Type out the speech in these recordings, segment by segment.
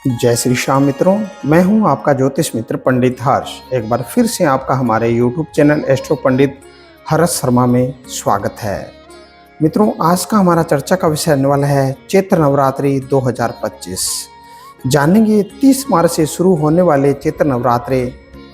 जय श्री श्याम मित्रों, मैं हूं आपका ज्योतिष मित्र पंडित हर्ष। एक बार फिर से आपका हमारे YouTube चैनल एस्ट्रो पंडित हर्ष शर्मा में स्वागत है। मित्रों, आज का हमारा चर्चा का विषय रहने वाला है चैत्र नवरात्रि 2025। जानेंगे 30 मार्च से शुरू होने वाले चैत्र नवरात्रि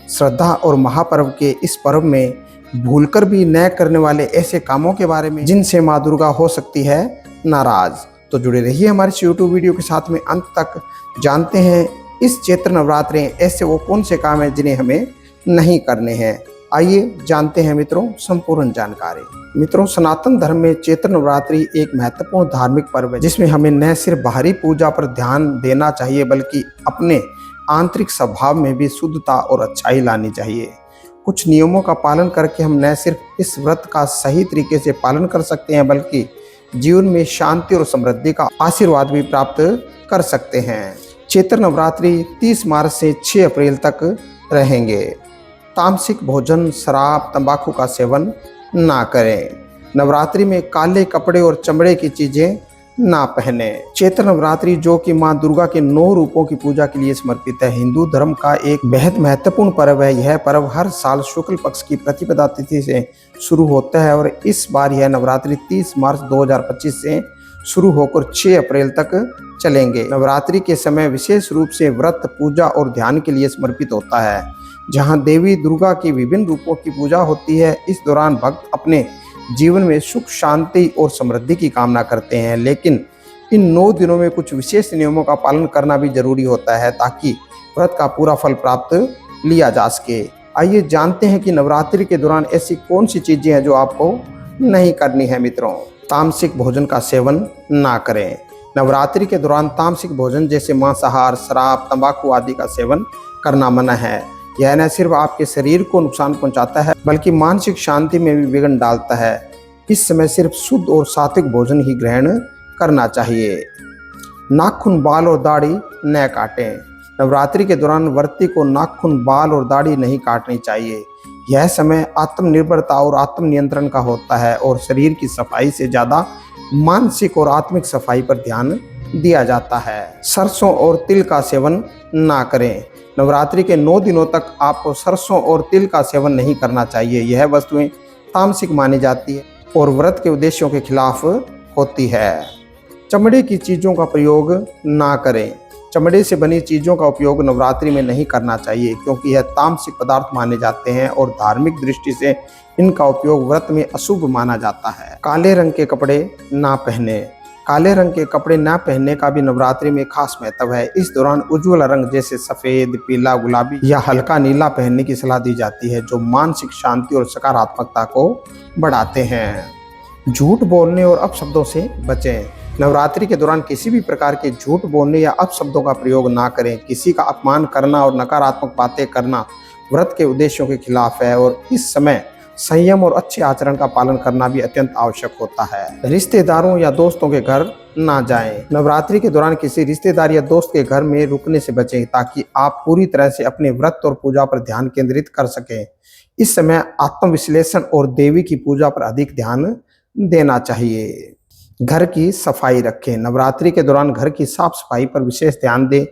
श्रद्धा और महापर्व के इस पर्व में भूलकर भी न करने वाले ऐसे कामों के बारे में जिनसे माँ दुर्गा हो सकती है नाराज। तो जुड़े रहिए हमारे इस YouTube वीडियो के साथ में अंत तक। जानते हैं इस चैत्र नवरात्रि ऐसे वो कौन से काम हैं जिन्हें हमें नहीं करने हैं। आइए जानते हैं मित्रों संपूर्ण जानकारी। मित्रों, सनातन धर्म में चैत्र नवरात्रि एक महत्वपूर्ण धार्मिक पर्व है जिसमें हमें न सिर्फ बाहरी पूजा पर ध्यान देना चाहिए बल्कि अपने आंतरिक स्वभाव में भी शुद्धता और अच्छाई लानी चाहिए। कुछ नियमों का पालन करके हम न सिर्फ इस व्रत का सही तरीके से पालन कर सकते हैं बल्कि जीवन में शांति और समृद्धि का आशीर्वाद भी प्राप्त कर सकते हैं। चैत्र नवरात्रि 30 मार्च से 6 अप्रैल तक रहेंगे। तामसिक भोजन, शराब, तंबाकू का सेवन ना करें। नवरात्रि में काले कपड़े और चमड़े की चीजें ना पहने। चैत्र नवरात्रि जो कि मां दुर्गा के 9 रूपों की पूजा के लिए समर्पित है, हिंदू धर्म का एक बेहद महत्वपूर्ण पर्व है। यह पर्व हर साल शुक्ल पक्ष की प्रतिपदा तिथि से शुरू होता है और इस बार यह नवरात्रि 30 मार्च 2025 से शुरू होकर 6 अप्रैल तक चलेंगे। नवरात्रि के समय विशेष रूप से व्रत, पूजा और ध्यान के लिए समर्पित होता है, जहां देवी दुर्गा की विभिन्न रूपों की पूजा होती है। इस दौरान भक्त अपने जीवन में सुख, शांति और समृद्धि की कामना करते हैं, लेकिन इन 9 दिनों में कुछ विशेष नियमों का पालन करना भी जरूरी होता है ताकि व्रत का पूरा फल प्राप्त लिया जा सके। आइए जानते हैं कि नवरात्रि के दौरान ऐसी कौन सी चीजें हैं जो आपको नहीं करनी है। मित्रों, तामसिक भोजन का सेवन ना करें। नवरात्रि के दौरान तामसिक भोजन जैसे मांसाहार, शराब, तंबाकू आदि का सेवन करना मना है। यह न सिर्फ आपके शरीर को नुकसान पहुंचाता है बल्कि मानसिक शांति में भी विघ्न डालता है। इस समय सिर्फ शुद्ध और सात्विक भोजन ही ग्रहण करना चाहिए। नाखून, बाल और दाढ़ी न काटें। नवरात्रि के दौरान व्रती को नाखून, बाल और दाढ़ी नहीं काटनी चाहिए। यह समय आत्मनिर्भरता और आत्म नियंत्रण का होता है और शरीर की सफाई से ज्यादा मानसिक और आत्मिक सफाई पर ध्यान दिया जाता है। सरसों और तिल का सेवन ना करें। नवरात्रि के 9 दिनों तक आपको सरसों और तिल का सेवन नहीं करना चाहिए। यह वस्तुएं तामसिक मानी जाती है और व्रत के उद्देश्यों के खिलाफ होती है। चमड़े की चीजों का प्रयोग ना करें। चमड़े से बनी चीजों का उपयोग नवरात्रि में नहीं करना चाहिए क्योंकि यह तामसिक पदार्थ माने जाते हैं और धार्मिक दृष्टि से इनका उपयोग व्रत में अशुभ माना जाता है। काले रंग के कपड़े ना पहने। काले रंग के कपड़े ना पहनने का भी नवरात्रि में खास महत्व है। इस दौरान उज्ज्वल रंग जैसे सफेद, पीला, गुलाबी या हल्का नीला पहनने की सलाह दी जाती है जो मानसिक शांति और सकारात्मकता को बढ़ाते हैं। झूठ बोलने और अपशब्दों से बचें। नवरात्रि के दौरान किसी भी प्रकार के झूठ बोलने या अपशब्दों का प्रयोग ना करें। किसी का अपमान करना और नकारात्मक बातें करना व्रत के उद्देश्यों के खिलाफ है और इस समय संयम और अच्छे आचरण का पालन करना भी अत्यंत आवश्यक होता है। रिश्तेदारों या दोस्तों के घर ना जाएं। नवरात्रि के दौरान किसी रिश्तेदार या दोस्त के घर में रुकने से बचें ताकि आप पूरी तरह से अपने व्रत और पूजा पर ध्यान केंद्रित कर सकें। इस समय आत्मविश्लेषण और देवी की पूजा पर अधिक ध्यान देना चाहिए। घर की सफाई रखें। नवरात्रि के दौरान घर की साफ सफाई पर विशेष ध्यान दें।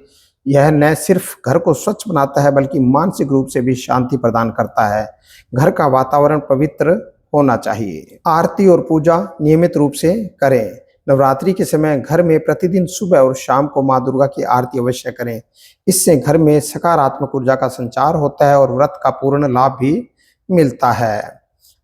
यह न सिर्फ घर को स्वच्छ बनाता है बल्कि मानसिक रूप से भी शांति प्रदान करता है। घर का वातावरण पवित्र होना चाहिए। आरती और पूजा नियमित रूप से करें। नवरात्रि के समय घर में प्रतिदिन सुबह और शाम को मां दुर्गा की आरती अवश्य करें। इससे घर में सकारात्मक ऊर्जा का संचार होता है और व्रत का पूर्ण लाभ भी मिलता है।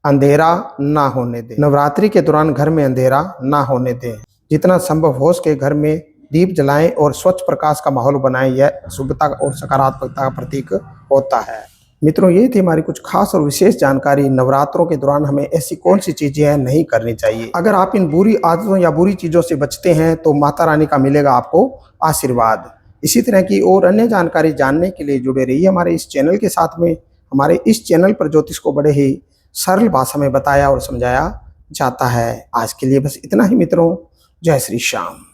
अंधेरा ना होने दें। नवरात्रि के दौरान घर में अंधेरा ना होने दें। जितना संभव हो सके घर में दीप जलाएं और स्वच्छ प्रकाश का माहौल बनाएं। यह शुभता और सकारात्मकता का प्रतीक होता है। मित्रों, ये थी हमारी कुछ खास और विशेष जानकारी। नवरात्रों के दौरान हमें ऐसी कौन सी चीजें हैं नहीं करनी चाहिए। अगर आप इन बुरी आदतों या बुरी चीजों से बचते हैं तो माता रानी का मिलेगा आपको आशीर्वाद। इसी तरह की और अन्य जानकारी जानने के लिए जुड़े रहिए हमारे इस चैनल के साथ में। हमारे इस चैनल पर ज्योतिष को बड़े ही सरल भाषा में बताया और समझाया जाता है। आज के लिए बस इतना ही मित्रों। जय श्री श्याम।